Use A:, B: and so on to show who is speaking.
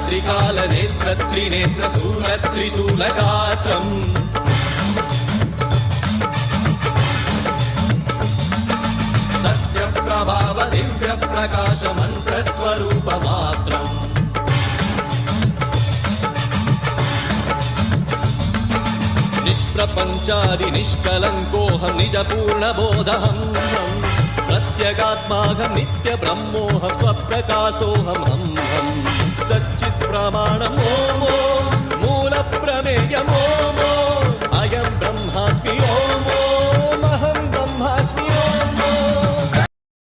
A: त्रिकालनेत्र त्रिनेत्र शूलत्रिशूलगात्रम् सत्यप्रभाव दिव्यप्रकाश मन्त्रस्वरूपमात्रम् निष्प्रपञ्चादि निष्कलङ्कोऽहं निजपूर्णबोधहं प्रत्यगात्माहं नित्यब्रह्मोऽहं स्वप्रकाशोऽहं सच्चित्प्रमाणम् ओमो मूलप्रमेयम् ओमो अयं ब्रह्मास्मि